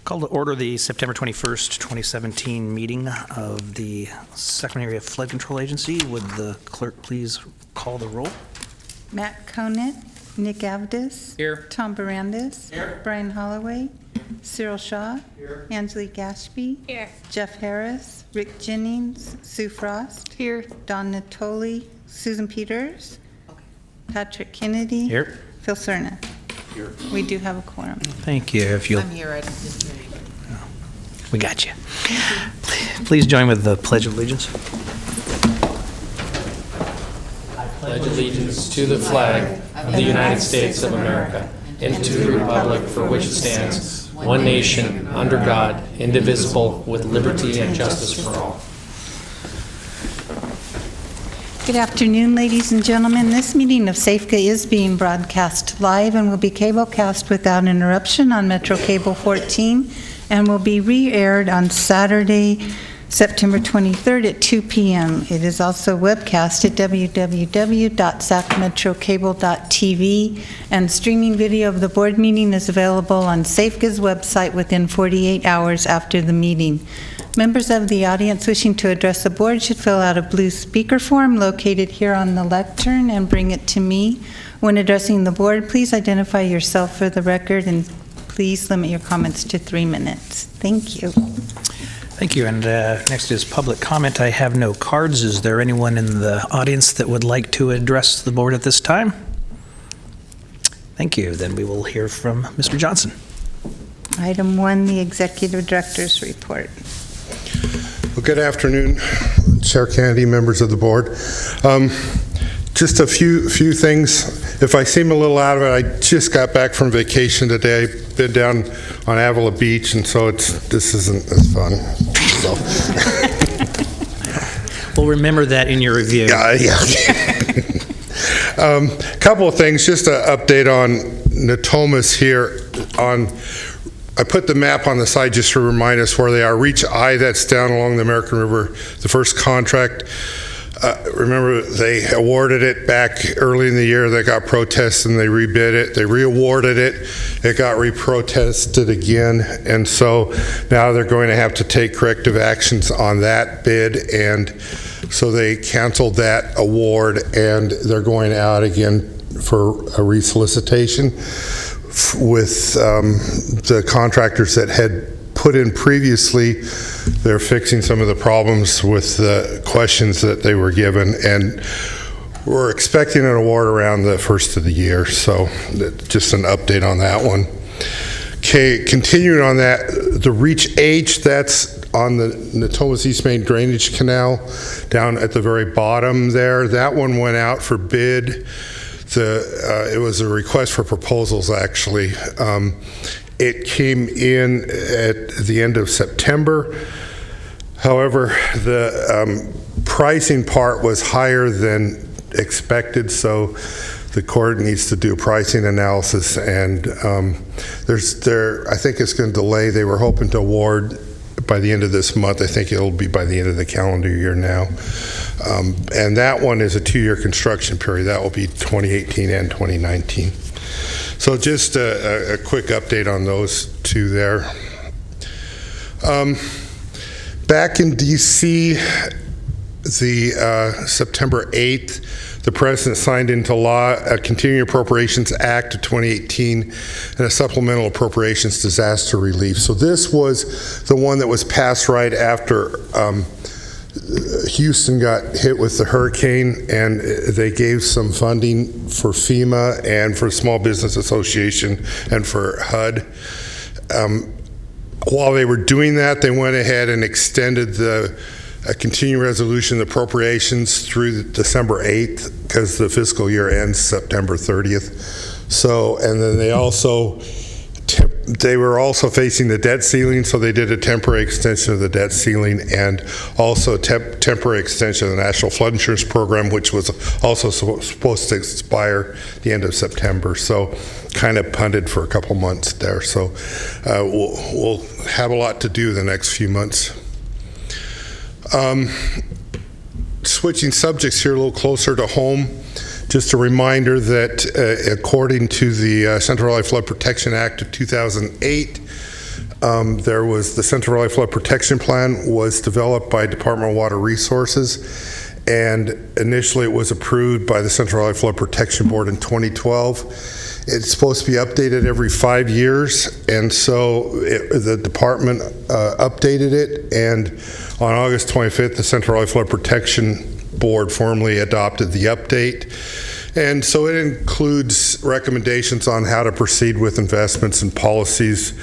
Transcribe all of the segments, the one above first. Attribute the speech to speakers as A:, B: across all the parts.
A: Call to order the September 21st, 2017 meeting of the Sacramento Area Flood Control Agency. Would the clerk please call the roll?
B: Matt Conant, Nick Avdis.
A: Here.
B: Tom Barandis.
A: Here.
B: Brian Holloway. Cyril Shaw.
A: Here.
B: Angelique Ashby.
C: Here.
B: Jeff Harris. Rick Jennings. Sue Frost.
C: Here.
B: Don Natoli. Susan Peters. Patrick Kennedy.
A: Here.
B: Phil Cerna.
A: Here.
B: We do have a quorum.
A: Thank you. If you'll,
C: I'm here, I didn't hear anybody.
A: we got you. Please join with the Pledge of Allegiance.
D: Pledge allegiance to the flag of the United States of America and to the republic for which it stands, one nation, under God, indivisible, with liberty and justice for all.
B: Good afternoon, ladies and gentlemen. This meeting of SAFCA is being broadcast live and will be cablecast without interruption on Metro Cable 14 and will be re-aired on Saturday, September 23rd at 2 p.m. It is also webcast at www.sacmetrocable.tv, and streaming video of the board meeting is available on SAFCA's website within 48 hours after the meeting. Members of the audience wishing to address the board should fill out a blue speaker form located here on the lectern and bring it to me. When addressing the board, please identify yourself for the record and please limit your comments to 3 minutes. Thank you.
A: Thank you. And next is public comment. I have no cards. Is there anyone in the audience that would like to address the board at this time? Thank you. Then we will hear from Mr. Johnson.
B: Item 1, the executive director's report.
E: Well, good afternoon, Chair Kennedy, members of the board. Just a few things. If I seem a little out of it, I just got back from vacation today. I've been down on Avila Beach, and so this isn't as fun. So.
A: We'll remember that in your review.
E: Yeah. Couple of things, just an update on Natomas here. I put the map on the side just to remind us where they are. Reach I, that's down along the American River, the first contract. Remember, they awarded it back early in the year. They got protests and they rebid it. They re-awarded it. It got re-protested again. And so now they're going to have to take corrective actions on that bid. And so they canceled that award and they're going out again for a resolicitation with the contractors that had put in previously. They're fixing some of the problems with the questions that they were given, and we're expecting an award around the first of the year. So just an update on that one. Okay, continuing on that, the Reach H, that's on the Natomas East Main Drainage Canal down at the very bottom there. That one went out for bid. It was a request for proposals, actually. It came in at the end of September. However, the pricing part was higher than expected, so the court needs to do a pricing analysis, and I think it's going to delay. They were hoping to award by the end of this month. I think it'll be by the end of the calendar year now. And that one is a 2-year construction period. That will be 2018 and 2019. So just a quick update on those two there. Back in D.C., the September 8th, the President signed into law a Continuing Appropriations Act of 2018 and a Supplemental Appropriations Disaster Relief. So this was the one that was passed right after Houston got hit with the hurricane, and they gave some funding for FEMA and for Small Business Association and for HUD. While they were doing that, they went ahead and extended the continuing resolution appropriations through December 8th because the fiscal year ends September 30th. So, and then they were also facing the debt ceiling, so they did a temporary extension of the debt ceiling and also a temporary extension of the National Flood Insurance Program, which was also supposed to expire the end of September. So kind of punted for a couple months there. So we'll have a lot to do the next few months. Switching subjects here a little closer to home. Just a reminder that according to the Central Valley Flood Protection Act of 2008, There was the Central Valley Flood Protection Plan was developed by Department of Water Resources, and initially it was approved by the Central Valley Flood Protection Board in 2012. It's supposed to be updated every 5 years, and so the department updated it, and on August 25th, the Central Valley Flood Protection Board formally adopted the update. And so it includes recommendations on how to proceed with investments and policies,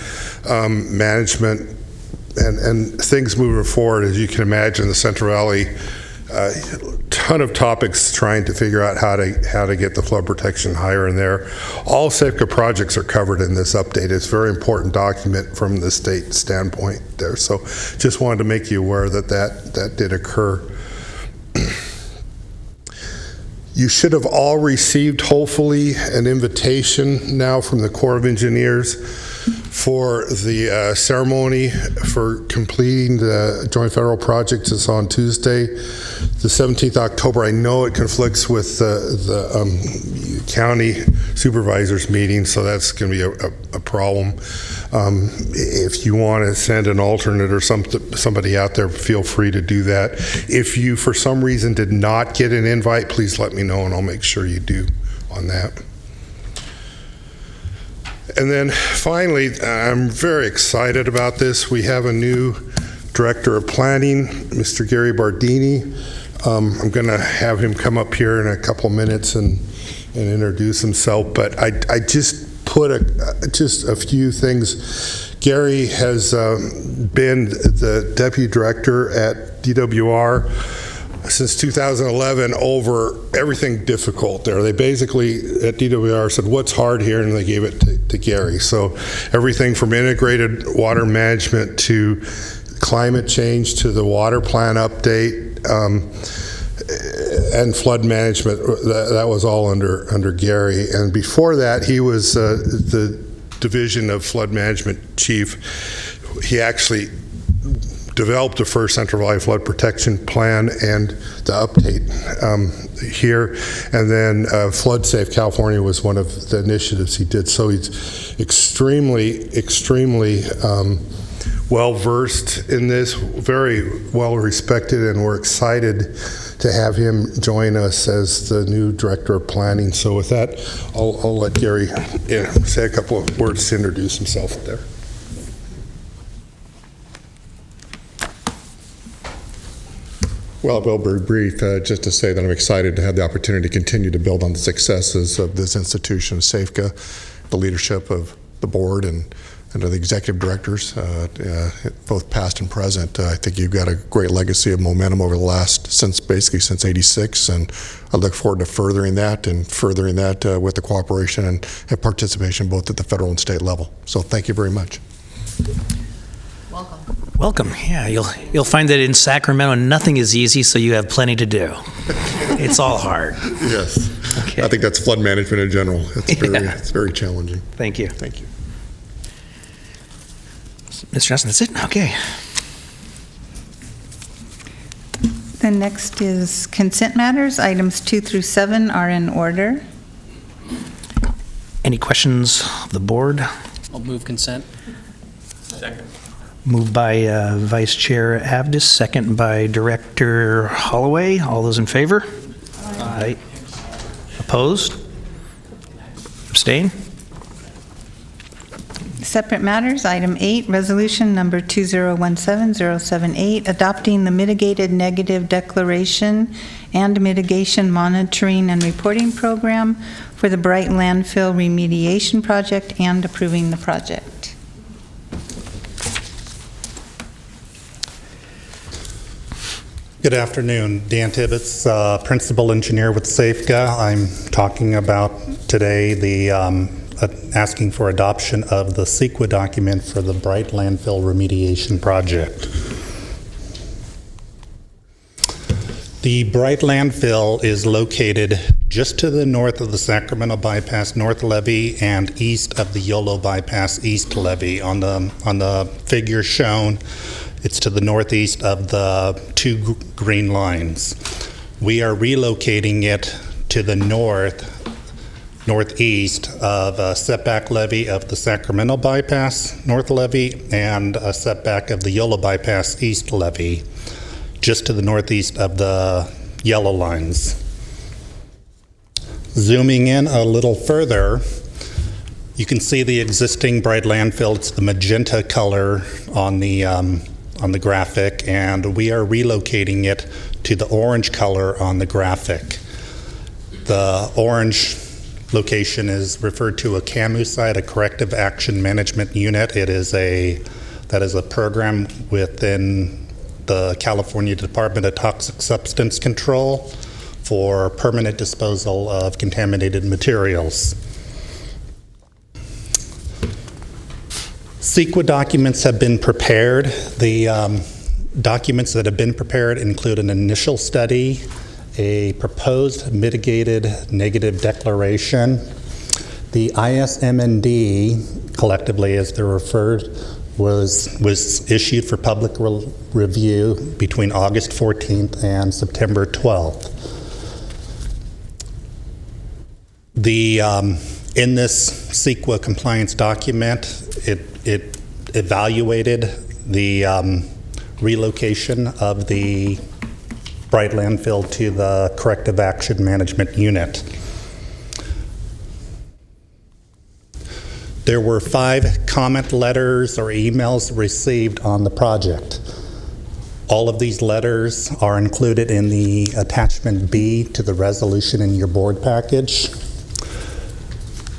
E: management, and things moving forward. As you can imagine, the Central Valley, ton of topics trying to figure out how to get the flood protection higher in there. All SAFCA projects are covered in this update. It's a very important document from the state standpoint there. So just wanted to make you aware that did occur. You should have all received, hopefully, an invitation now from the Corps of Engineers for the ceremony for completing the Joint Federal Project. It's on Tuesday, the 17th October. I know it conflicts with the county supervisors meeting, so that's going to be a problem. If you want to send an alternate or somebody out there, feel free to do that. If you, for some reason, did not get an invite, please let me know, and I'll make sure you do on that. And then finally, I'm very excited about this. We have a new Director of Planning, Mr. Gary Bardini. I'm going to have him come up here in a couple minutes and introduce himself, but I just put just a few things. Gary has been the Deputy Director at DWR since 2011 over everything difficult there. They basically, at DWR, said, what's hard here? And they gave it to Gary. So everything from integrated water management to climate change to the water plan update and flood management, that was all under Gary. And before that, he was the Division of Flood Management Chief. He actually developed the first Central Valley Flood Protection Plan and the update here. And then Flood Safe California was one of the initiatives he did. So he's extremely well-versed in this, very well-respected, and we're excited to have him join us as the new Director of Planning. So with that, I'll let Gary say a couple of words to introduce himself there.
C: Well, I will be brief, just to say that I'm excited to have the opportunity to continue to build on the successes of this institution, SAFCA, the leadership of the board and the executive directors, both past and present. I think you've got a great legacy of momentum over the since '86, and I look forward to furthering that with the cooperation and participation both at the federal and state level. So thank you very much.
A: Welcome. Yeah, you'll find that in Sacramento, nothing is easy, so you have plenty to do. It's all hard.
C: Yes.
A: Okay.
C: I think that's flood management in general. It's very challenging.
A: Thank you.
C: Thank you.
A: Mr. Johnson, that's it? Okay.
B: The next is consent matters. Items 2 through 7 are in order.
A: Any questions of the board?
D: I'll move consent. Second.
A: Moved by Vice Chair Avdis, second by Director Holloway. All those in favor? Aye. Opposed? Abstain?
B: Separate matters. Item 8, resolution number 2017078, adopting the mitigated negative declaration and mitigation monitoring and reporting program for the Bright Landfill remediation project and approving the project.
F: Good afternoon. Dan Tibbetts, Principal Engineer with SAFCA. I'm talking about today the asking for adoption of the CEQA document for the Bright Landfill remediation project. The Bright Landfill is located just to the north of the Sacramento Bypass North Levee and east of the Yolo Bypass East Levee. On the figure shown, it's to the northeast of the two green lines. We are relocating it to the north northeast of a setback levee of the Sacramento bypass north levee and a setback of the Yolo bypass east levee, just to the northeast of the yellow lines. Zooming in a little further, you can see the existing bright landfill. It's the magenta color on the graphic, and we are relocating it to the orange color on the graphic. The orange location is referred to a CAMU site, a Corrective Action Management Unit. That is a program within the California Department of Toxic Substance Control for permanent disposal of contaminated materials. CEQA documents have been prepared. The documents that have been prepared include an initial study, a proposed mitigated negative declaration. The ISMND, collectively as they're referred, was issued for public review between August 14th and September 12th. In this CEQA compliance document, it evaluated the relocation of the Bright landfill to the Corrective Action Management Unit. There were 5 comment letters or emails received on the project. All of these letters are included in the attachment B to the resolution in your board package.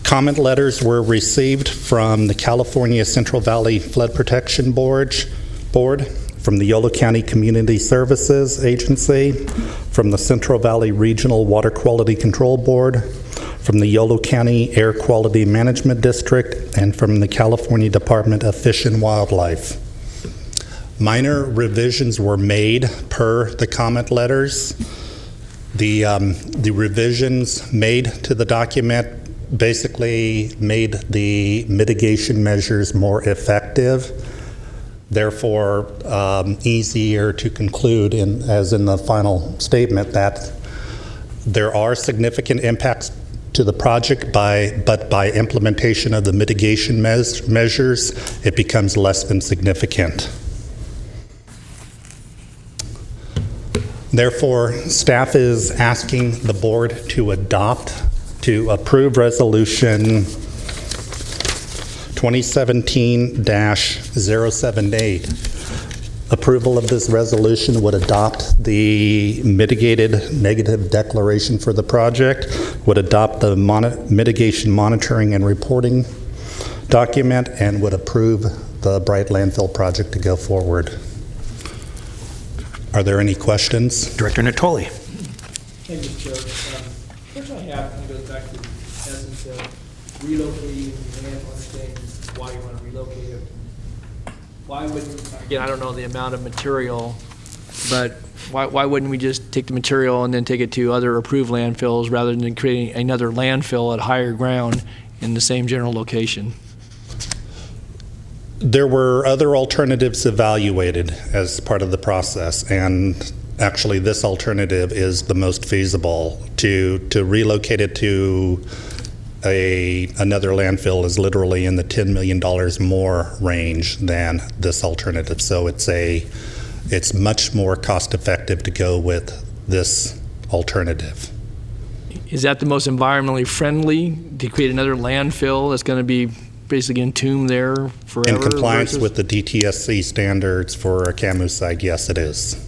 F: Comment letters were received from the California Central Valley Flood Protection Board, from the Yolo County Community Services Agency, from the Central Valley Regional Water Quality Control Board, from the Yolo County Air Quality Management District, and from the California Department of Fish and Wildlife. Minor revisions were made per the comment letters. The revisions made to the document basically made the mitigation measures more effective, therefore easier to conclude, as in the final statement, that there are significant impacts to the project, but by implementation of the mitigation measures, it becomes less than significant. Therefore, staff is asking the board to approve resolution 2017-078. Approval of this resolution would adopt the mitigated negative declaration for the project, would adopt the mitigation monitoring and reporting document, and would approve the Bright Landfill project to go forward. Are there any questions?
A: Director Natoli.
G: Thank you, Chair. First I have, and it goes back to the essence of relocating and understanding why you want to relocate it. Why wouldn't, again, I don't know the amount of material, but why wouldn't we just take the material and then take it to other approved landfills rather than creating another landfill at higher ground in the same general location?
F: There were other alternatives evaluated as part of the process, and actually this alternative is the most feasible. To relocate it to another landfill is literally in the $10 million more range than this alternative. So it's much more cost effective to go with this alternative.
G: Is that the most environmentally friendly, to create another landfill that's going to be basically entombed there forever?
F: In compliance with the DTSC standards for a CAMU site, yes, it is.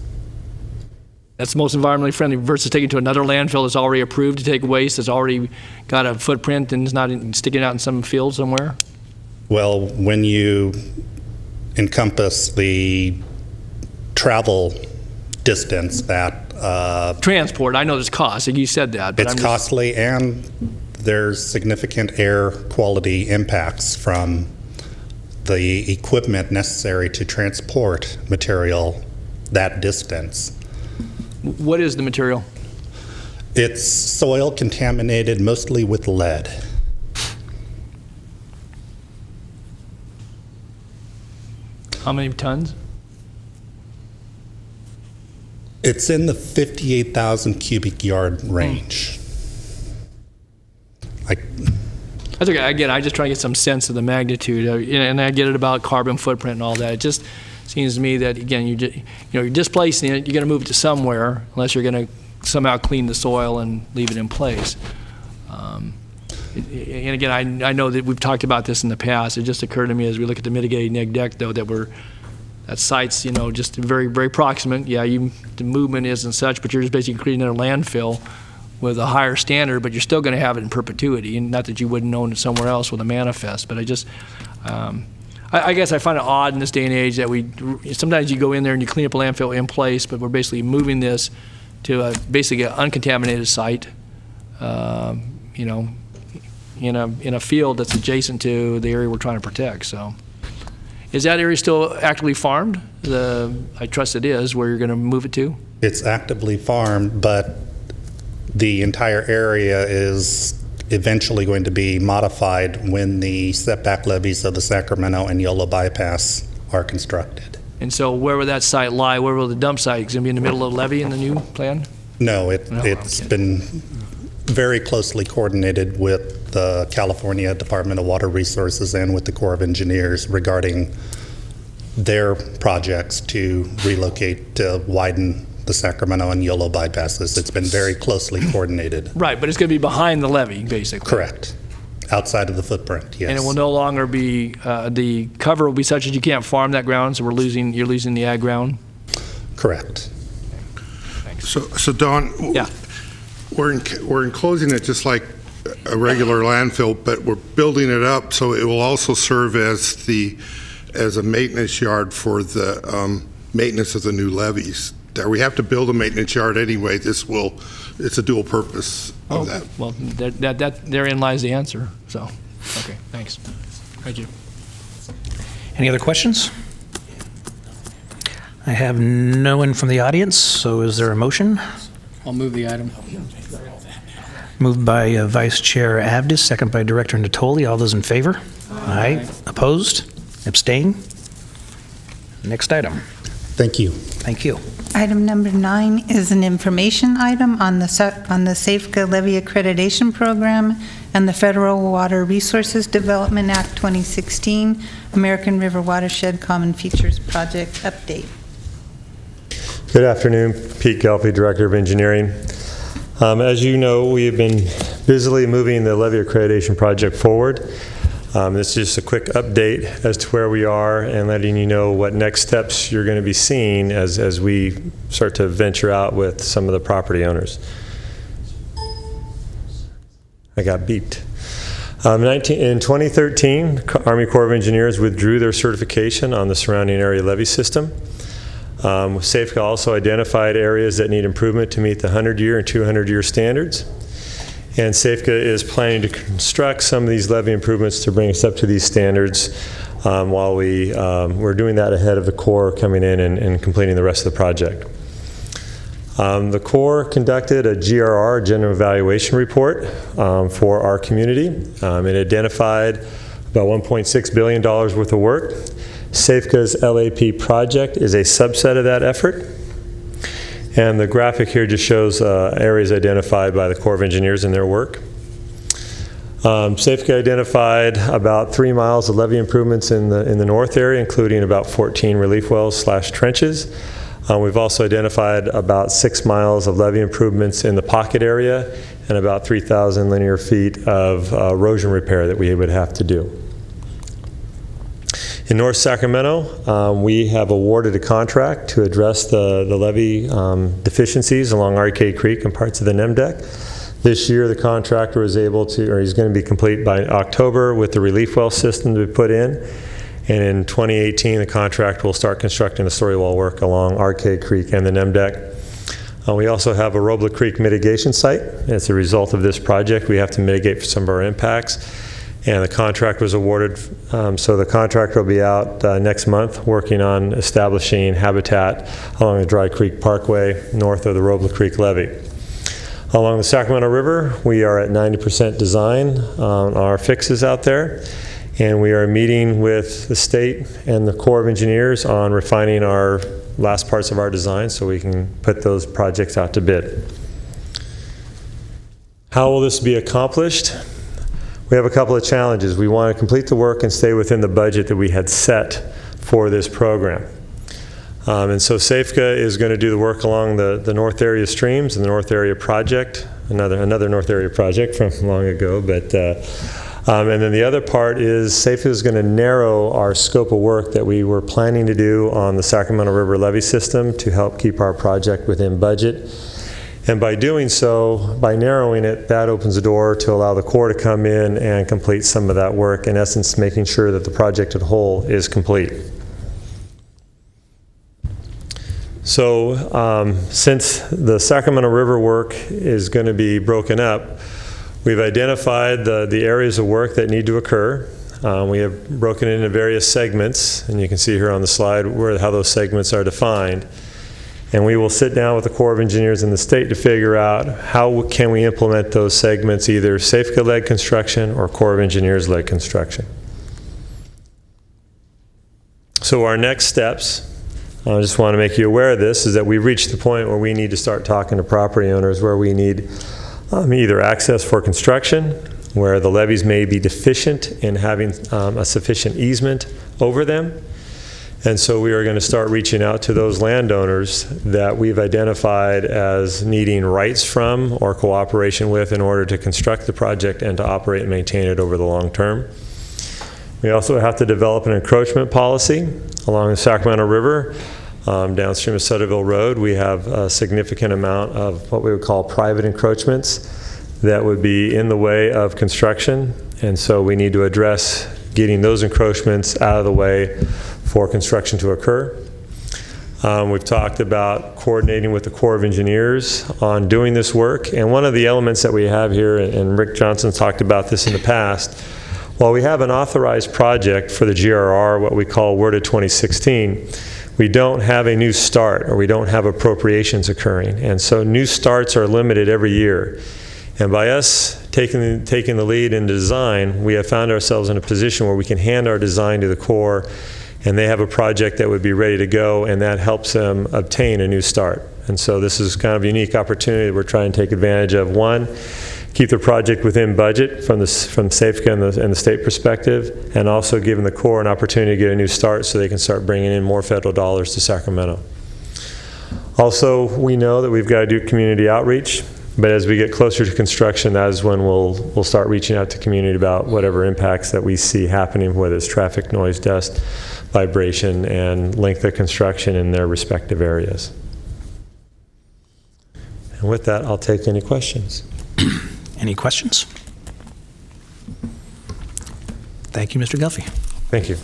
G: That's the most environmentally friendly versus taking to another landfill that's already approved to take waste, that's already got a footprint and is not sticking out in some field somewhere?
F: Well, when you encompass the travel distance that...
G: Transport, I know there's cost, like you said that. But
F: it's costly, and there's significant air quality impacts from the equipment necessary to transport material that distance.
G: What is the material?
F: It's soil contaminated mostly with lead.
G: How many tons?
F: It's in the 58,000 cubic yard range.
G: That's okay. Again, I just try to get some sense of the magnitude, and I get it about carbon footprint and all that. It just seems to me that, again, you're displacing it. You're going to move it to somewhere, unless you're going to somehow clean the soil and leave it in place. And again, I know that we've talked about this in the past. It just occurred to me as we look at the mitigated neg deck, though, that site's, just very, very proximate. Yeah, the movement isn't such, but you're just basically creating a landfill with a higher standard, but you're still going to have it in perpetuity. And not that you wouldn't own it somewhere else with a manifest, but I guess I find it odd in this day and age that sometimes you go in there and you clean up a landfill in place, but we're basically moving this to basically an uncontaminated site, in a field that's adjacent to the area we're trying to protect. So, is that area still actively farmed? I trust it is. Where you're going to move it to?
F: It's actively farmed, but the entire area is eventually going to be modified when the setback levees of the Sacramento and Yolo bypass are constructed.
G: And so, where will that site lie? Where will the dump site? Is it going to be in the middle of the levee in the new plan?
F: No, it's been very closely coordinated with the California Department of Water Resources and with the Corps of Engineers regarding their projects to relocate, to widen the Sacramento and Yolo bypasses. It's been very closely coordinated.
G: Right, but it's going to be behind the levee, basically.
F: Correct. Outside of the footprint, yes.
G: And it will no longer be, the cover will be such that you can't farm that ground, so you're losing the ag ground?
F: Correct.
E: So Don,
G: Yeah.
E: we're enclosing it just like a regular landfill, but we're building it up so it will also serve as a maintenance yard for the maintenance of the new levees. There, we have to build a maintenance yard anyway. It's a dual purpose of that.
G: Well, therein lies the answer. So, okay, thanks. Thank you.
A: Any other questions? I have no one from the audience, so is there a motion?
H: I'll move the item.
A: Moved by Vice Chair Avdis, second by Director Natoli. All those in favor? Aye. Opposed? Abstain? Next item.
F: Thank you.
A: Thank you.
B: Item number 9 is an information item on the SAFCA Levy Accreditation Program and the Federal Water Resources Development Act 2016 American River Watershed Common Features Project Update.
I: Good afternoon, Pete Gelfi, Director of Engineering. As you know, we have been busily moving the levy accreditation project forward. This is just a quick update as to where we are and letting you know what next steps you're going to be seeing as we start to venture out with some of the property owners. I got beeped. In 2013, Army Corps of Engineers withdrew their certification on the surrounding area levee system. SAFCA also identified areas that need improvement to meet the 100-year and 200-year standards. And SAFCA is planning to construct some of these levee improvements to bring us up to these standards while we're doing that ahead of the Corps coming in and completing the rest of the project. The Corps conducted a GRR, General Evaluation Report, for our community. It identified about $1.6 billion worth of work. SAFCA's LAP project is a subset of that effort. And the graphic here just shows areas identified by the Corps of Engineers in their work. SAFCA identified about 3 miles of levee improvements in the north area, including about 14 relief wells / trenches. We've also identified about 6 miles of levee improvements in the pocket area and about 3,000 linear feet of erosion repair that we would have to do. In North Sacramento, we have awarded a contract to address the levee deficiencies along Arcade Creek and parts of the NEM deck. This year, the contractor was able to, or he's going to be complete by October with the relief well system to be put in. And in 2018, the contractor will start constructing the story wall work along Arcade Creek and the NEM deck. We also have a Robla Creek mitigation site. As a result of this project, we have to mitigate for some of our impacts. And the contract was awarded, so the contractor will be out next month working on establishing habitat along the Dry Creek Parkway north of the Robla Creek levee. Along the Sacramento River, we are at 90% design on our fixes out there, and we are meeting with the state and the Corps of Engineers on refining our last parts of our design so we can put those projects out to bid. How will this be accomplished? we have a couple of challenges. We want to complete the work and stay within the budget that we had set for this program. And so Safeca is going to do the work along the North Area streams and the North Area project, another North Area project from long ago. But and then the other part is Safeca is going to narrow our scope of work that we were planning to do on the Sacramento River levee system to help keep our project within budget. And by doing so, by narrowing it, that opens the door to allow the Corps to come in and complete some of that work, in essence making sure that the project as a whole is complete. So since the Sacramento River work is going to be broken up, we've identified the areas of work that need to occur. We have broken it into various segments, and you can see here on the slide how those segments are defined. And we will sit down with the Corps of Engineers in the state to figure out how can we implement those segments, either Safeca-led construction or Corps of Engineers-led construction. So our next steps, I just want to make you aware of this, is that we've reached the point where we need to start talking to property owners where we need either access for construction, where the levees may be deficient in having a sufficient easement over them. And so we are going to start reaching out to those landowners that we've identified as needing rights from or cooperation with in order to construct the project and to operate and maintain it over the long term. We also have to develop an encroachment policy along the Sacramento River. Downstream of Sutterville Road, we have a significant amount of what we would call private encroachments that would be in the way of construction. And so we need to address getting those encroachments out of the way for construction to occur. We've talked about coordinating with the Corps of Engineers on doing this work. And one of the elements that we have here, and Rick Johnson's talked about this in the past, while we have an authorized project for the GRR, what we call Worded 2016, we don't have a new start, or we don't have appropriations occurring. And so new starts are limited every year. And by us taking the lead in design, we have found ourselves in a position where we can hand our design to the Corps, and they have a project that would be ready to go, and that helps them obtain a new start. And so this is kind of a unique opportunity that we're trying to take advantage of. One, keep the project within budget from Safeca and the state perspective, and also giving the Corps an opportunity to get a new start so they can start bringing in more federal dollars to Sacramento. Also, we know that we've got to do community outreach, but as we get closer to construction, that is when we'll start reaching out to community about whatever impacts that we see happening, whether it's traffic, noise, dust, vibration, and length of construction in their respective areas. And with that, I'll take any questions.
A: Any questions? Thank you, Mr. Guffey.
I: Thank you.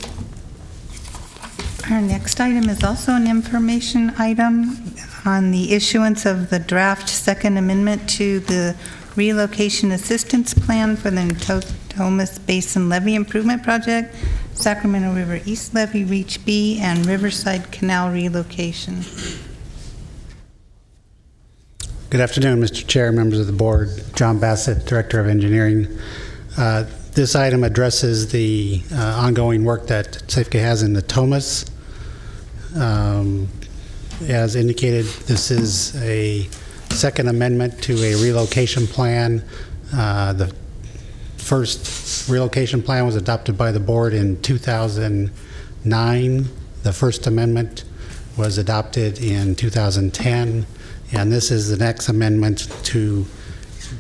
B: Our next item is also an information item on the issuance of the draft Second Amendment to the Relocation Assistance Plan for the Natomas Basin Levee Improvement Project, Sacramento River East Levee Reach B, and Riverside Canal relocation.
H: Good afternoon, Mr. Chair, members of the board. John Bassett, Director of Engineering. This item addresses the ongoing work that Safeca has in Natomas. As indicated, this is a second amendment to a relocation plan. The first relocation plan was adopted by the board in 2009. The first amendment was adopted in 2010. And this is the next amendment to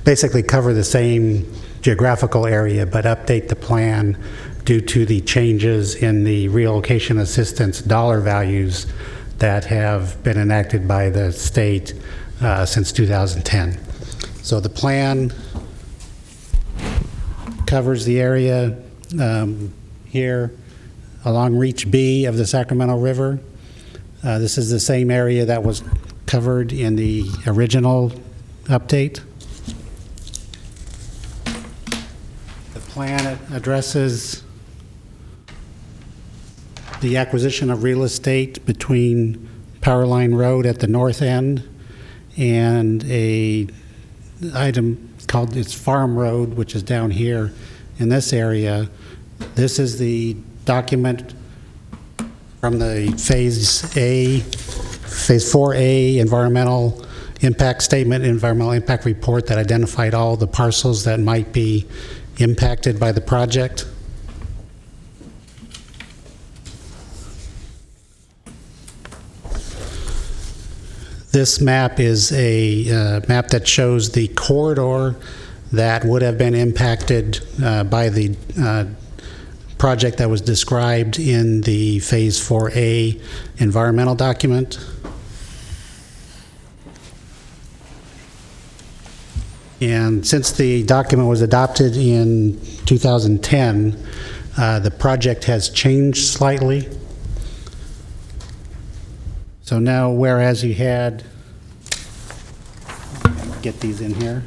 H: basically cover the same geographical area, but update the plan due to the changes in the relocation assistance dollar values that have been enacted by the state since 2010. So the plan covers the area here along Reach B of the Sacramento River. This is the same area that was covered in the original update. The plan addresses the acquisition of real estate between Powerline Road at the north end and a item called its Farm Road, which is down here in this area. This is the document from the Phase 4A environmental impact statement, environmental impact report that identified all the parcels that might be impacted by the project. This map is a map that shows the corridor that would have been impacted by the project that was described in the Phase 4A environmental document. And since the document was adopted in 2010, the project has changed slightly. So now, whereas you had, get these in here.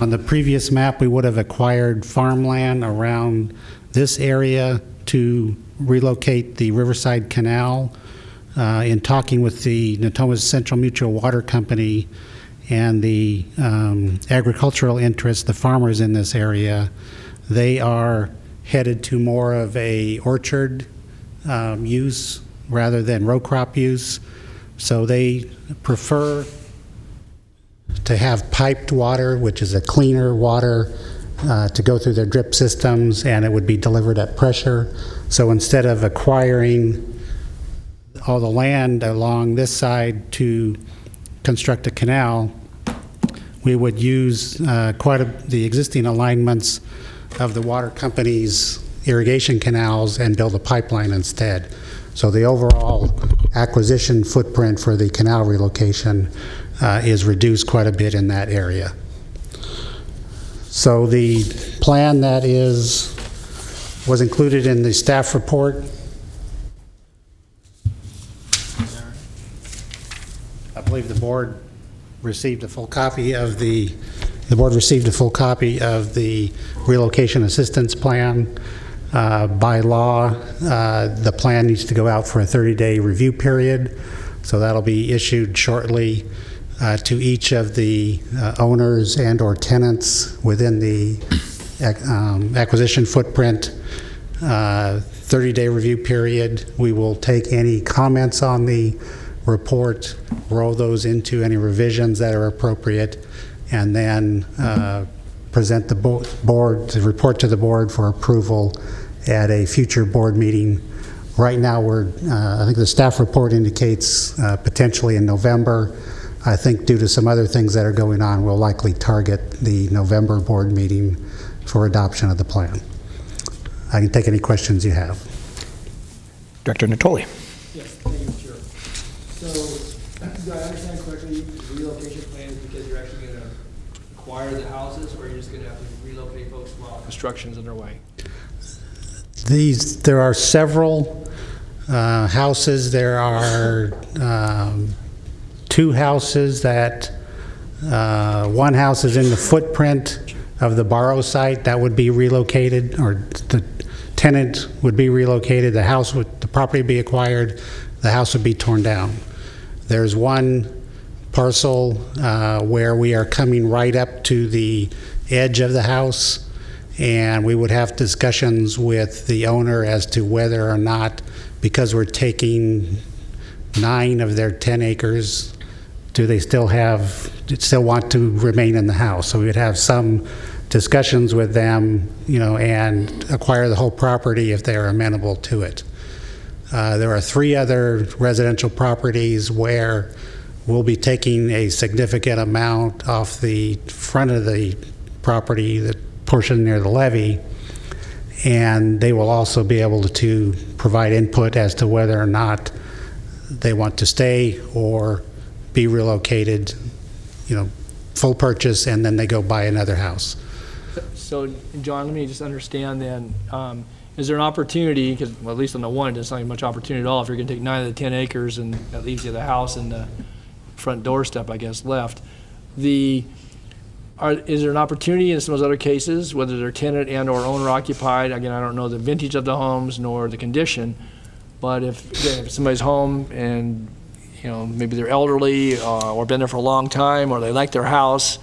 H: On the previous map, we would have acquired farmland around this area to relocate the Riverside Canal. In talking with the Natomas Central Mutual Water Company and the agricultural interests, the farmers in this area, they are headed to more of a orchard use rather than row crop use. So they prefer to have piped water, which is a cleaner water, to go through their drip systems, and it would be delivered at pressure. So instead of acquiring all the land along this side to construct a canal, we would use the existing alignments of the water company's irrigation canals and build a pipeline instead. So the overall acquisition footprint for the canal relocation is reduced quite a bit in that area. So the plan that was included in the staff report, I believe the board received a full copy of the relocation assistance plan. By law, the plan needs to go out for a 30-day review period, so that'll be issued shortly to each of the owners and or tenants within the acquisition footprint. 30-day review period. We will take any comments on the report, roll those into any revisions that are appropriate, and then present the board, to report to the board for approval at a future board meeting. Right now, I think the staff report indicates potentially in November. I think due to some other things that are going on, we'll likely target the November board meeting for adoption of the plan. I can take any questions you have.
A: Director Natoli.
G: Yes, thank you, Chair. So, do I understand correctly, the relocation plan is because you're actually going to acquire the houses, or you're just going to have to relocate folks while construction's underway?
H: There are several houses. There are 2 houses that, one house is in the footprint of the borrow site that would be relocated, or the tenant would be relocated, the property would be acquired, the house would be torn down. There's one parcel where we are coming right up to the edge of the house, and we would have discussions with the owner as to whether or not, because we're taking 9 of their 10 acres, do they still want to remain in the house? So we would have some discussions with them, and acquire the whole property if they are amenable to it. There are 3 other residential properties where we'll be taking a significant amount off the front of the property, the portion near the levee, and they will also be able to provide input as to whether or not they want to stay or be relocated, full purchase, and then they go buy another house.
G: So, John, let me just understand then, is there an opportunity, because at least on the one, there's not much opportunity at all, if you're going to take 9 of the 10 acres and that leaves you the house and the front doorstep, I guess, left. Is there an opportunity in some of those other cases, whether they're tenant and or owner occupied? Again, I don't know the vintage of the homes nor the condition, but if somebody's home and maybe they're elderly or been there for a long time, or they like their house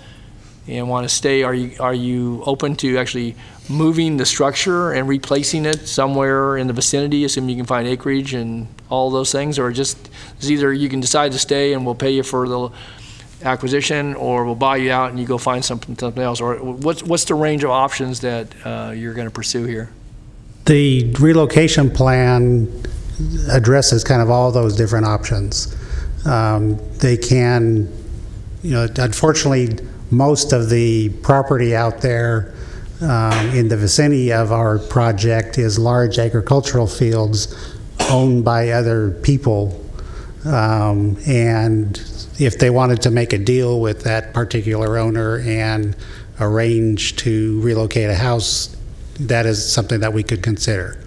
G: and want to stay, are you open to actually moving the structure and replacing it somewhere in the vicinity, assuming you can find acreage and all those things, or just it's either you can decide to stay and we'll pay you for acquisition, or we'll buy you out and you go find something else? Or what's the range of options that you're going to pursue here?
H: The relocation plan addresses kind of all those different options. They can, unfortunately, most of the property out there in the vicinity of our project is large agricultural fields owned by other people. And if they wanted to make a deal with that particular owner and arrange to relocate a house, that is something that we could consider.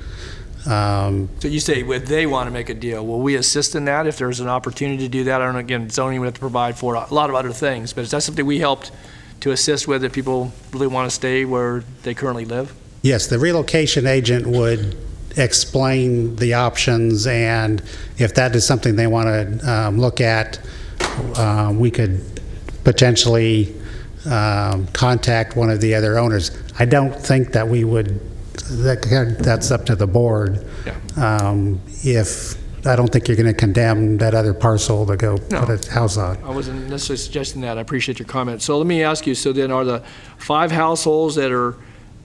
G: So you say they want to make a deal. Will we assist in that if there's an opportunity to do that? I don't know, again, zoning would have to provide for a lot of other things, but is that something we helped to assist with if people really want to stay where they currently live?
H: Yes, the relocation agent would explain the options, and if that is something they want to look at, we could potentially contact one of the other owners. I don't think that we would, that's up to the board.
G: Yeah.
H: I don't think you're going to condemn that other parcel to go put a house on.
G: I wasn't necessarily suggesting that. I appreciate your comment. So let me ask you, so then are the 5 households that are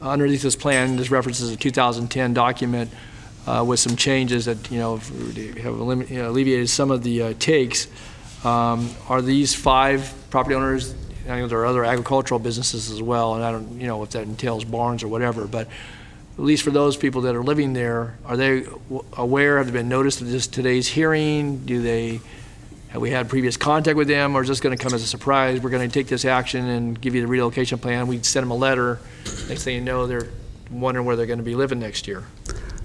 G: underneath this plan, this references a 2010 document with some changes that, have alleviated some of the takes, are these 5 property owners, I know there are other agricultural businesses as well, and I don't, if that entails barns or whatever, but at least for those people that are living there, are they aware, have they been noticed of this today's hearing? Have we had previous contact with them, or is this going to come as a surprise? We're going to take this action and give you the relocation plan. We send them a letter. Next thing you know, they're wondering where they're going to be living next year.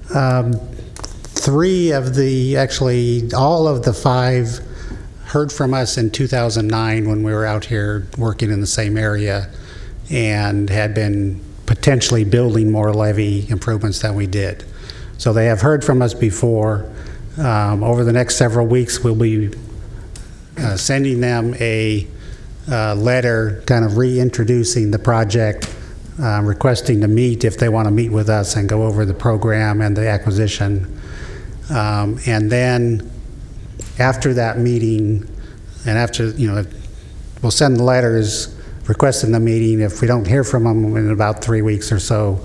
H: 3 of all of the 5 heard from us in 2009 when we were out here working in the same area and had been potentially building more levee improvements than we did. So they have heard from us before. Over the next several weeks, we'll be sending them a letter kind of reintroducing the project, requesting to meet if they want to meet with us and go over the program and the acquisition. And then after that meeting, and after, we'll send the letters requesting the meeting. If we don't hear from them in about 3 weeks or so,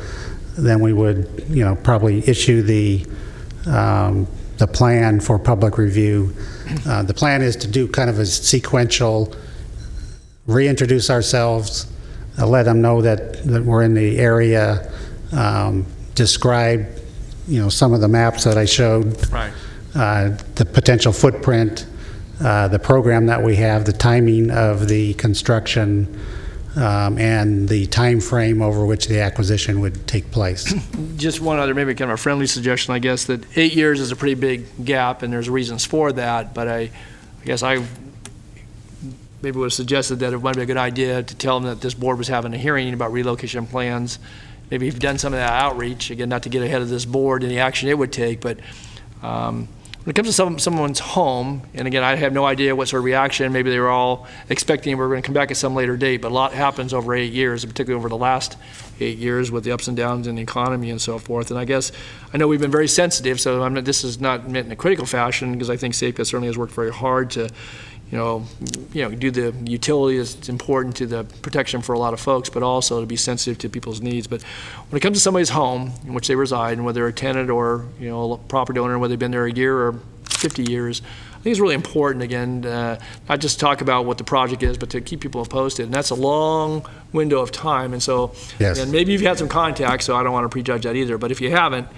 H: then we would, probably issue the plan for public review. The plan is to do kind of a sequential, reintroduce ourselves, let them know that we're in the area, describe, some of the maps that I showed,
G: Right.
H: The potential footprint, the program that we have, the timing of the construction, and the time frame over which the acquisition would take place.
G: Just one other, maybe kind of a friendly suggestion, I guess, that 8 years is a pretty big gap, and there's reasons for that, but I guess I maybe would have suggested that it might be a good idea to tell them that this board was having a hearing about relocation plans. Maybe you've done some of that outreach, again, not to get ahead of this board, any action it would take, but when it comes to someone's home, and again, I have no idea what sort of reaction, maybe they were all expecting we were going to come back at some later date, but a lot happens over 8 years, particularly over the last 8 years with the ups and downs in the economy and so forth. And I guess, I know we've been very sensitive, so this is not meant in a critical fashion, because I think SAFCA certainly has worked very hard to do the utility that's important to the protection for a lot of folks, but also to be sensitive to people's needs. But when it comes to somebody's home in which they reside, and whether they're a tenant or a property owner, whether they've been there a year or 50 years, I think it's really important, again, not just talk about what the project is, but to keep people posted. And that's a long window of time. And so,
H: yes.
G: And maybe you've had some contact, so I don't want to prejudge that either. But if you haven't,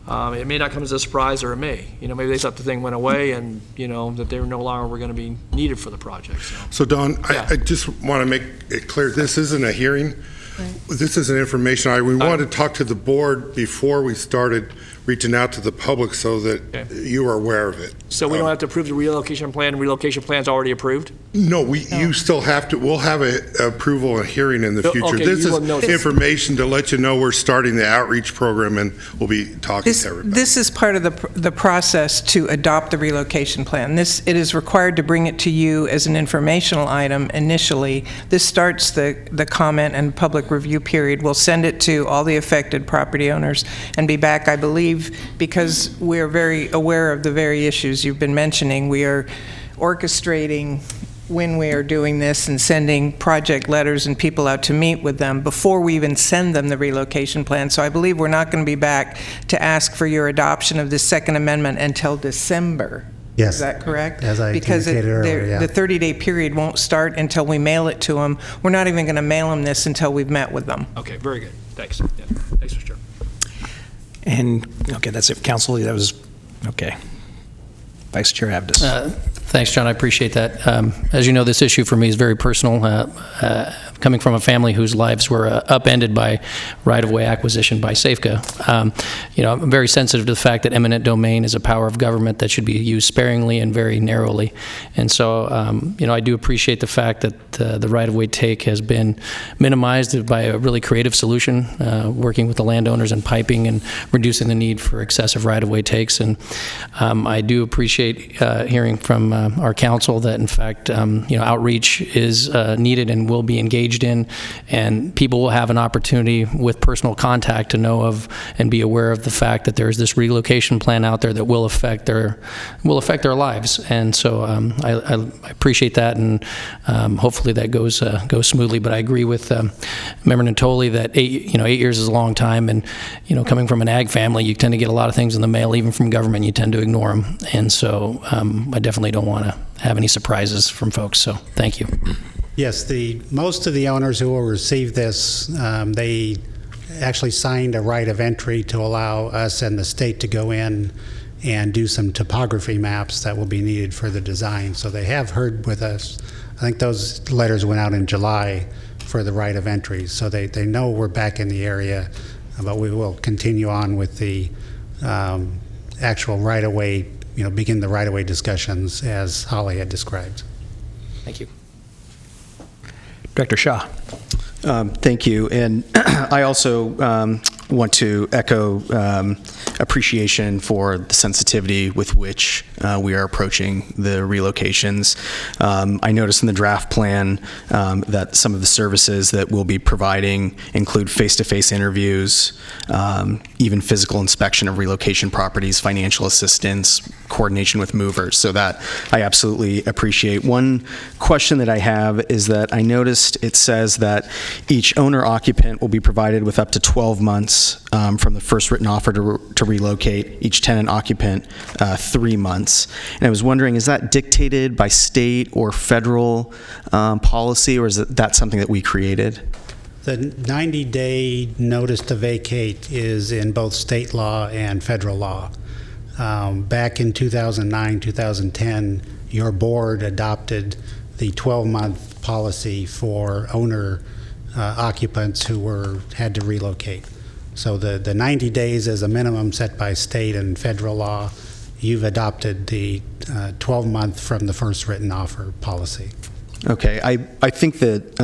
G: it may not come as a surprise, or it may. Maybe they thought the thing went away and, that they were no longer were going to be needed for the project.
E: So Don,
G: Yeah.
E: I just want to make it clear, this isn't a hearing. Right. This isn't information. We wanted to talk to the board before we started reaching out to the public so that you are aware of it.
G: So we don't have to approve the relocation plan? Relocation plan's already approved?
E: No, you still have to, we'll have an approval and hearing in the future.
G: Okay,
E: This
G: you will notice.
E: is information to let you know we're starting the outreach program, and we'll be talking to everybody.
J: This is part of the process to adopt the relocation plan. It is required to bring it to you as an informational item initially. This starts the comment and public review period. We'll send it to all the affected property owners and be back, I believe, because we're very aware of the very issues you've been mentioning. We are orchestrating when we are doing this and sending project letters and people out to meet with them before we even send them the relocation plan. So I believe we're not going to be back to ask for your adoption of this second amendment until December.
H: Yes.
J: Is that correct?
H: As I
J: because
H: indicated earlier, yeah.
J: the 30-day period won't start until we mail it to them. We're not even going to mail them this until we've met with them.
A: Okay, very good. Thanks. Yeah. Thanks, Mr. Chair. And, okay, that's it. Council, that was, okay. Vice Chair Avdis.
D: Thanks, John. I appreciate that. As you know, this issue for me is very personal. Coming from a family whose lives were upended by right-of-way acquisition by Safeco, I'm very sensitive to the fact that eminent domain is a power of government that should be used sparingly and very narrowly. And so, I do appreciate the fact that the right-of-way take has been minimized by a really creative solution, working with the landowners and piping and reducing the need for excessive right-of-way takes. And I do appreciate hearing from our council that, in fact, outreach is needed and will be engaged in, and people will have an opportunity with personal contact to know of and be aware of the fact that there's this relocation plan out there that will affect their lives. And so I appreciate that, and hopefully that goes smoothly. But I agree with Member Natoli that 8 years is a long time, and coming from an ag family, you tend to get a lot of things in the mail, even from government. You tend to ignore them, and so I definitely don't want to have any surprises from folks. So thank you.
H: Yes, most of the owners who will receive this, they actually signed a right of entry to allow us and the state to go in and do some topography maps that will be needed for the design. So they have heard with us. I think those letters went out in July for the right of entry. So they know we're back in the area, but we will continue on with the actual right-of-way, begin the right-of-way discussions as Holly had described.
A: Thank you. Director Shaw.
K: Thank you. And I also want to echo appreciation for the sensitivity with which we are approaching the relocations. I noticed in the draft plan that some of the services that we'll be providing include face-to-face interviews, even physical inspection of relocation properties, financial assistance, coordination with movers, so that I absolutely appreciate. One question that I have is that I noticed it says that each owner-occupant will be provided with up to 12 months from the first written offer to relocate, each tenant-occupant 3 months. And I was wondering, is that dictated by state or federal policy, or is that something that we created?
H: The 90-day notice to vacate is in both state law and federal law. Back in 2009, 2010, your board adopted the 12-month policy for owner occupants who had to relocate. So the 90 days is a minimum set by state and federal law. You've adopted the 12-month from the first written offer policy.
K: Okay, I think that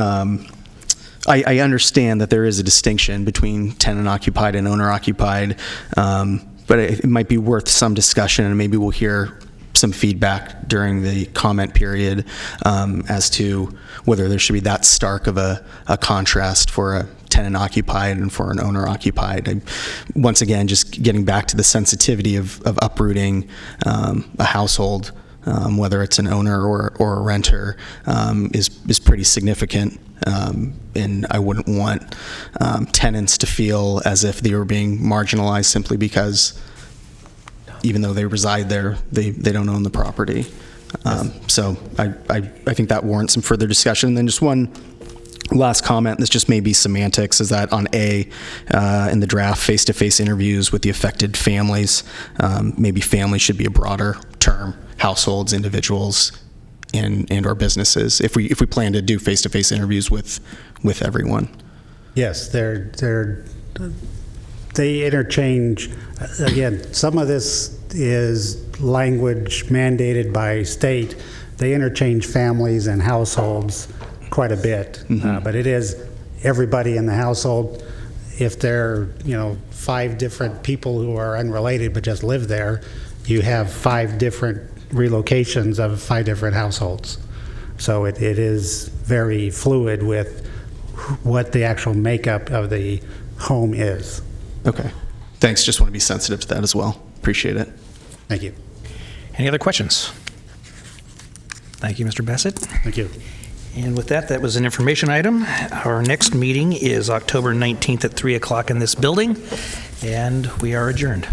K: I understand that there is a distinction between tenant-occupied and owner-occupied, but it might be worth some discussion, and maybe we'll hear some feedback during the comment period as to whether there should be that stark of a contrast for a tenant-occupied and for an owner-occupied. Once again, just getting back to the sensitivity of uprooting a household, whether it's an owner or a renter, is pretty significant. And I wouldn't want tenants to feel as if they were being marginalized simply because even though they reside there, they don't own the property. So I think that warrants some further discussion. And then just one last comment, this just may be semantics, is that on A, in the draft, face-to-face interviews with the affected families, maybe family should be a broader term, households, individuals, and or businesses, if we plan to do face-to-face interviews with everyone.
H: Yes, they interchange. Again, some of this is language mandated by state. They interchange families and households quite a bit, but it is everybody in the household. If they're 5 different people who are unrelated but just live there, you have 5 different relocations of 5 different households. So it is very fluid with what the actual makeup of the home is.
K: Okay. Thanks. Just want to be sensitive to that as well. Appreciate it.
H: Thank you.
A: Any other questions? Thank you, Mr. Bassett.
H: Thank you.
A: And with that, that was an information item. Our next meeting is October 19th at 3 o'clock in this building, and we are adjourned.